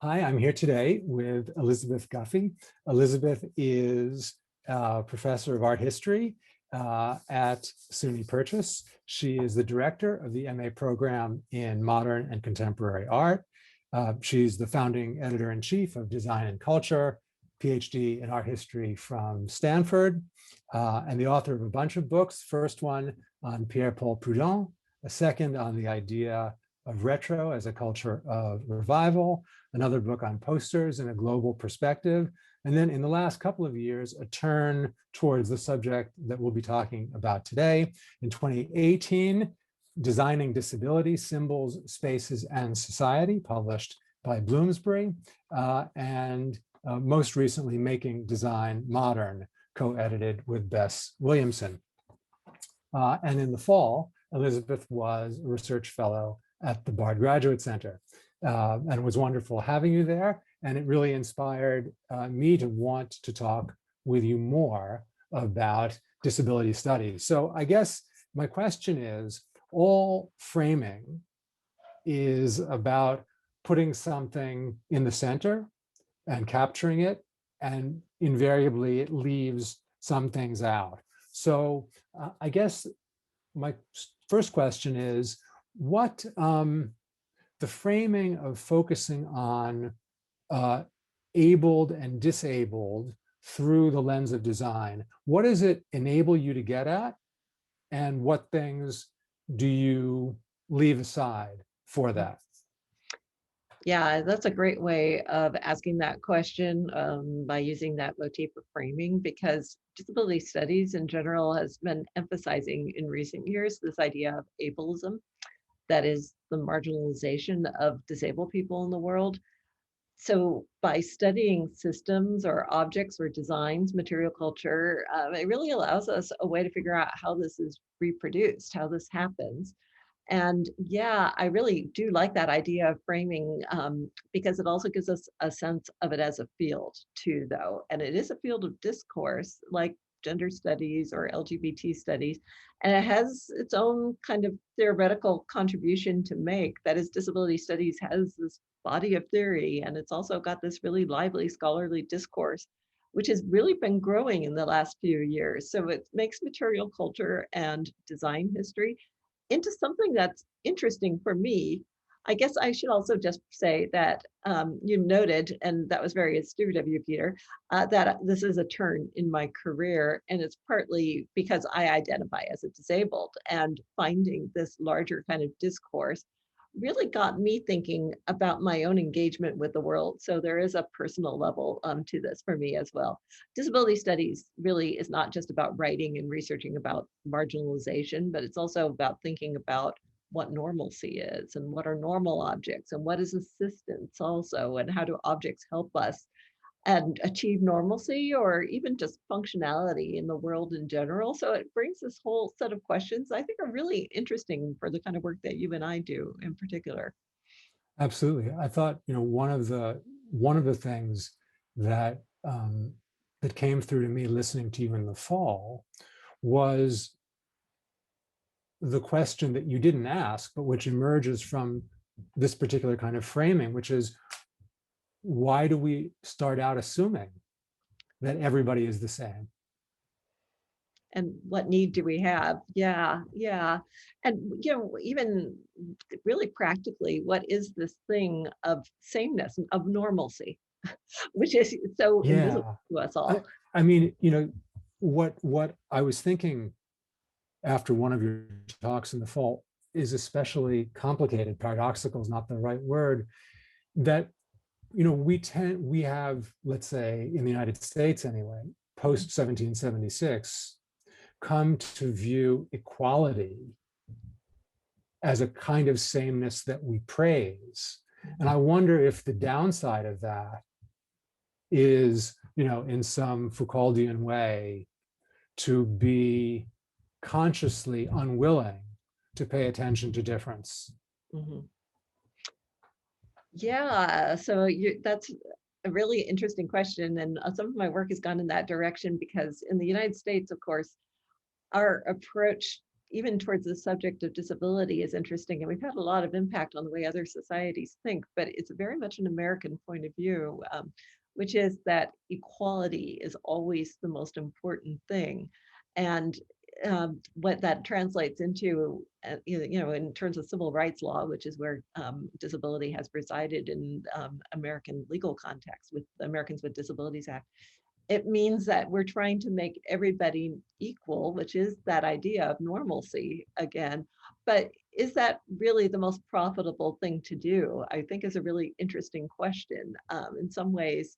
Hi, I'm here today with Elizabeth Guffey. Elizabeth is a professor of art history at SUNY Purchase. She is the director of the MA program in modern and contemporary art. She's the founding editor-in-chief of Design and Culture, PhD in art history from Stanford, and the author of a bunch of books. First one on Pierre-Paul Proudhon, a second on the idea of retro as a culture of revival, another book on posters in a global perspective, and then in the last couple of years, a turn towards the subject that we'll be talking about today. In 2018, Designing Disability, Symbols, Spaces, and Society, published by Bloomsbury, and most recently, Making Design Modern, co-edited with Bess Williamson. And in the fall, Elizabeth was a research fellow at the Bard Graduate Center. And it was wonderful having you there. And it really inspired me to want to talk with you more about disability studies. So I guess my question is, all framing is about putting something in the center and capturing it, and invariably it leaves some things out. So I guess my first question is, what the framing of focusing on abled and disabled through the lens of design, what does it enable you to get at? And what things do you leave aside for that? Yeah, that's a great way of asking that question by using that motif of framing, because disability studies in general has been emphasizing in recent years this idea of ableism, that is the marginalization of disabled people in the world. So by studying systems or objects or designs, material culture, it really allows us a way to figure out how this is reproduced, how this happens. And yeah, I really do like that idea of framing because it also gives us a sense of it as a field too, though. And it is a field of discourse, like gender studies or LGBT studies. And it has its own kind of theoretical contribution to make. That is, disability studies has this body of theory, and it's also got this really lively scholarly discourse, which has really been growing in the last few years. So it makes material culture and design history into something that's interesting for me. I guess I should also just say that you noted, and that was very astute of you, Peter, that this is a turn in my career. And it's partly because I identify as a disabled, and finding this larger kind of discourse really got me thinking about my own engagement with the world. So there is a personal level to this for me as well. Disability studies really is not just about writing and researching about marginalization, but it's also about thinking about what normalcy is and what are normal objects and what is assistance also, and how do objects help us and achieve normalcy or even just functionality in the world in general. So it brings this whole set of questions I think are really interesting for the kind of work that you and I do in particular. Absolutely. I thought, one of the things that that came through to me listening to you in the fall was the question that you didn't ask, but which emerges from this particular kind of framing, which is, why do we start out assuming that everybody is the same? And what need do we have? Yeah, yeah. And even really practically, what is this thing of sameness, of normalcy, which is so invisible Yeah. to us I, all? I mean, what I was thinking after one of your talks in the fall is especially complicated. Paradoxical is not the right word. That we have, let's say, in the United States anyway, post 1776, come to view equality as a kind of sameness that we praise. And I wonder if the downside of that is, in some Foucauldian way, to be consciously unwilling to pay attention to difference. Mhm. Yeah, so that's a really interesting question. And some of my work has gone in that direction because in the United States, of course, our approach even towards the subject of disability is interesting. And we've had a lot of impact on the way other societies think, but it's very much an American point of view, which is that equality is always the most important thing. And what that translates into, in terms of civil rights law, which is where disability has resided in American legal context with the Americans with Disabilities Act, it means that we're trying to make everybody equal, which is that idea of normalcy again. But is that really the most profitable thing to do? I think is a really interesting question. In some ways,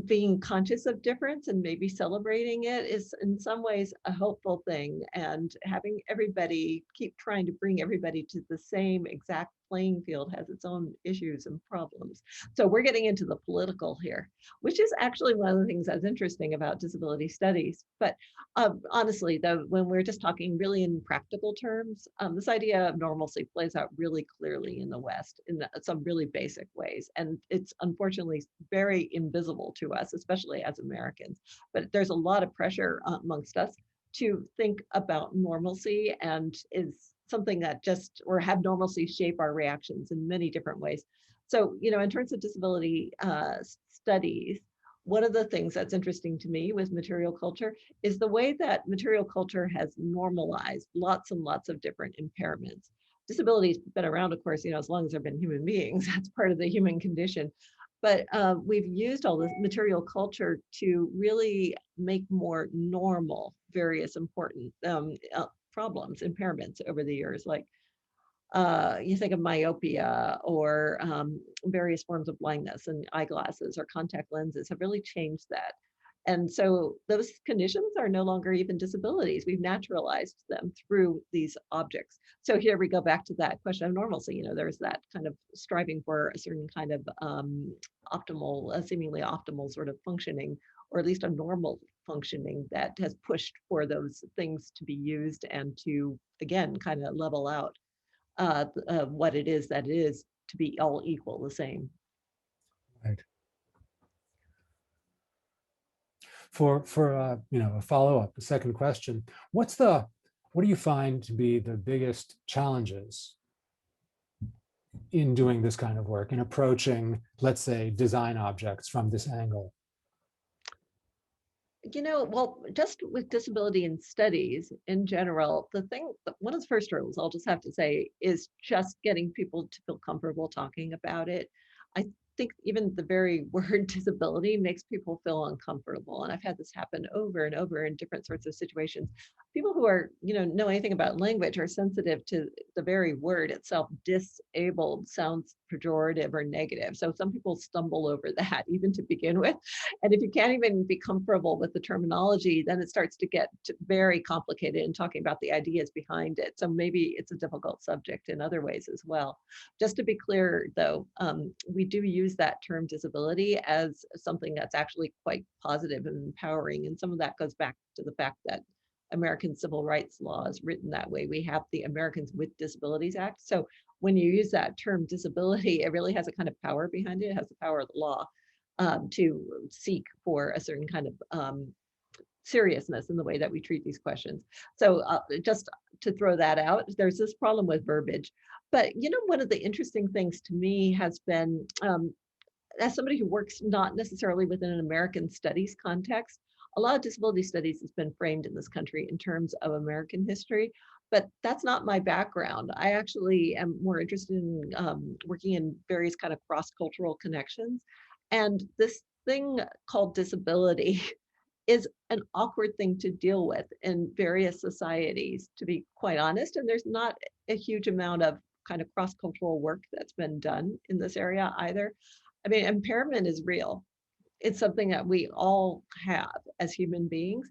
being conscious of difference and maybe celebrating it is in some ways a hopeful thing, and having everybody keep trying to bring everybody to the same exact playing field has its own issues and problems. So we're getting into the political here, which is actually one of the things that's interesting about disability studies. But honestly, though, when we're just talking really in practical terms, this idea of normalcy plays out really clearly in the West in some really basic ways. And it's unfortunately very invisible to us, especially as Americans. But there's a lot of pressure amongst us to think about normalcy, and is something that just, or have normalcy shape our reactions in many different ways. So, in terms of disability studies, one of the things that's interesting to me with material culture is the way that material culture has normalized lots and lots of different impairments. Disability's been around, of course, as long as there have been human beings. That's part of the human condition. But we've used all this material culture to really make more normal various important problems, impairments over the years. Like you think of myopia or various forms of blindness, and eyeglasses or contact lenses have really changed that. And so those conditions are no longer even disabilities. We've naturalized them through these objects. So here we go back to that question of normalcy. There's that kind of striving for a certain kind of optimal, seemingly optimal sort of functioning, or at least a normal functioning that has pushed for those things to be used and to, again, kind of level out what it is that it is to be all equal, the same. Right. For a follow-up, a second question, what do you find to be the biggest challenges in doing this kind of work, in approaching, let's say, design objects from this angle? Well, just with disability in studies in general, one of the first hurdles, I'll just have to say, is just getting people to feel comfortable talking about it. I think even the very word disability makes people feel uncomfortable. And I've had this happen over and over in different sorts of situations. People who are, know anything about language are sensitive to the very word itself. Disabled sounds pejorative or negative. So some people stumble over that even to begin with. And if you can't even be comfortable with the terminology, then it starts to get very complicated in talking about the ideas behind it. So maybe it's a difficult subject in other ways as well. Just to be clear, though, we do use that term disability as something that's actually quite positive and empowering. And some of that goes back to the fact that American civil rights law is written that way. We have the Americans with Disabilities Act. So when you use that term disability, it really has a kind of power behind it. It has the power of the law to seek for a certain kind of seriousness in the way that we treat these questions. So just to throw that out, there's this problem with verbiage. But one of the interesting things to me has been, as somebody who works not necessarily within an American studies context, a lot of disability studies has been framed in this country in terms of American history, but that's not my background. I actually am more interested in working in various kind of cross-cultural connections. And this thing called disability is an awkward thing to deal with in various societies, to be quite honest. And there's not a huge amount of kind of cross-cultural work that's been done in this area either. I mean, impairment is real. It's something that we all have as human beings,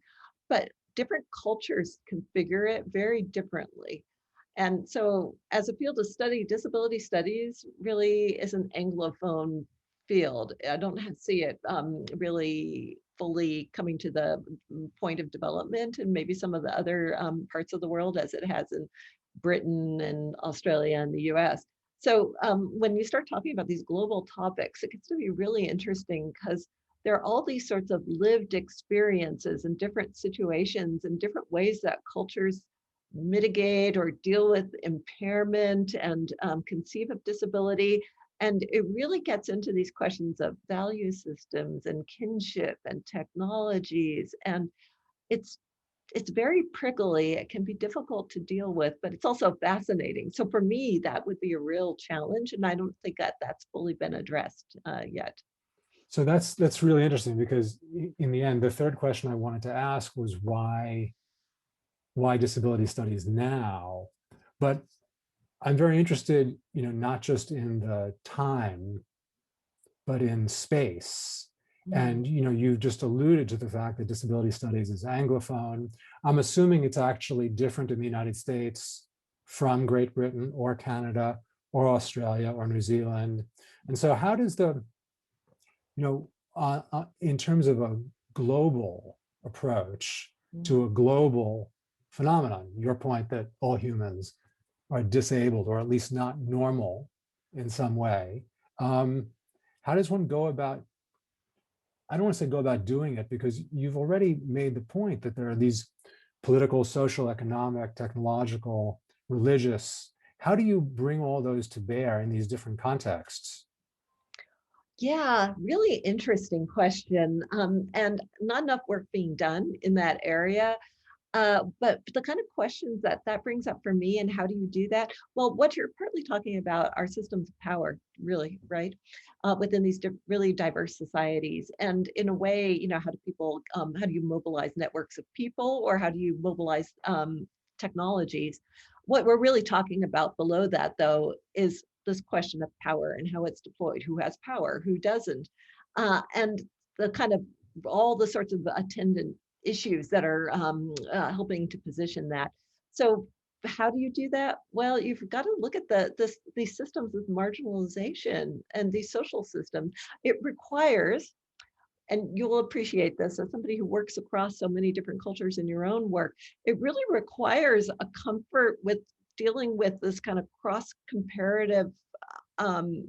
but different cultures configure it very differently. And so as a field of study, disability studies really is an Anglophone field. I don't see it really fully coming to the point of development and maybe some of the other parts of the world as it has in Britain and Australia and the US. So when you start talking about these global topics, it gets to be really interesting because there are all these sorts of lived experiences and different situations and different ways that cultures mitigate or deal with impairment and conceive of disability. And it really gets into these questions of value systems and kinship and technologies. And it's it's very prickly. It can be difficult to deal with, but it's also fascinating. So for me, that would be a real challenge, and I don't think that that's fully been addressed yet. So that's really interesting, because in the end, the third question I wanted to ask was why disability studies now? But I'm very interested, not just in the time, but in space. Mm. And you've just alluded to the fact that disability studies is Anglophone. I'm assuming it's actually different in the United States from Great Britain or Canada or Australia or New Zealand. And so how does in terms of a global approach Mm. to a global phenomenon, your point that all humans are disabled or at least not normal in some way, um, how does one go about, I don't want to say go about doing it, because you've already made the point that there are these political, social, economic, technological, religious. How do you bring all those to bear in these different contexts? Yeah, really interesting question. And not enough work being done in that area. But the kind of questions that that brings up for me, and how do you do that? Well, what you're partly talking about are systems of power, really, right? Within these really diverse societies, and in a way, how do people, how do you mobilize networks of people, or how do you mobilize technologies? What we're really talking about below that, though, is this question of power and how it's deployed. Who has power? Who doesn't? And the kind of all the sorts of attendant issues that are helping to position that. So how do you do that? Well, you've got to look at these systems of marginalization and these social systems. It requires, and you'll appreciate this as somebody who works across so many different cultures in your own work, it really requires a comfort with dealing with this kind of cross comparative um,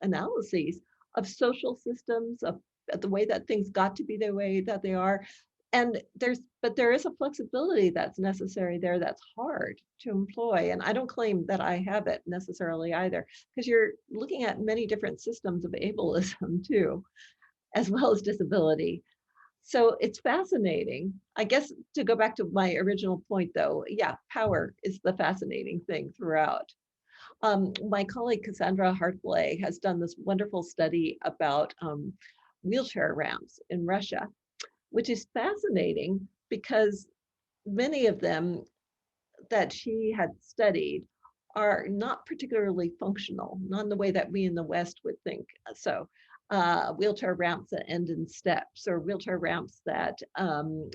analyses of social systems, of the way that things got to be the way that they are. And there is a flexibility that's necessary there that's hard to employ. And I don't claim that I have it necessarily either, because you're looking at many different systems of ableism too, as well as disability. So it's fascinating. I guess to go back to my original point though, yeah, power is the fascinating thing throughout. My colleague Cassandra Hartley has done this wonderful study about wheelchair ramps in Russia, which is fascinating because many of them that she had studied are not particularly functional, not in the way that we in the West would think. So, wheelchair ramps that end in steps, or wheelchair ramps that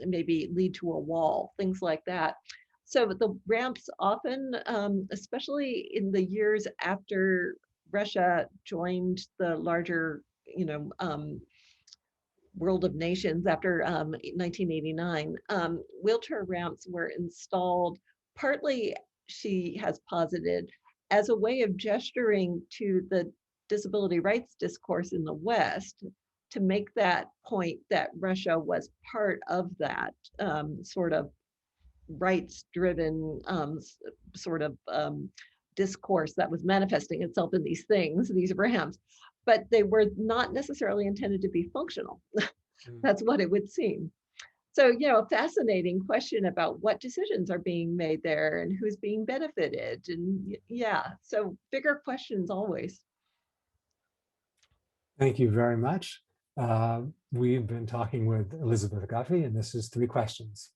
maybe lead to a wall, things like that. So the ramps often, especially in the years after Russia joined the larger, world of nations after 1989, wheelchair ramps were installed partly, she has posited, as a way of gesturing to the disability rights discourse in the West to make that point that Russia was part of that sort of rights driven sort of discourse that was manifesting itself in these things, these ramps, but they were not necessarily intended to be functional. Mm. That's what it would seem. So, a fascinating question about what decisions are being made there and who's being benefited. And yeah, so bigger questions always. Thank you very much. We've been talking with Elizabeth Guffey, and this is Three Questions.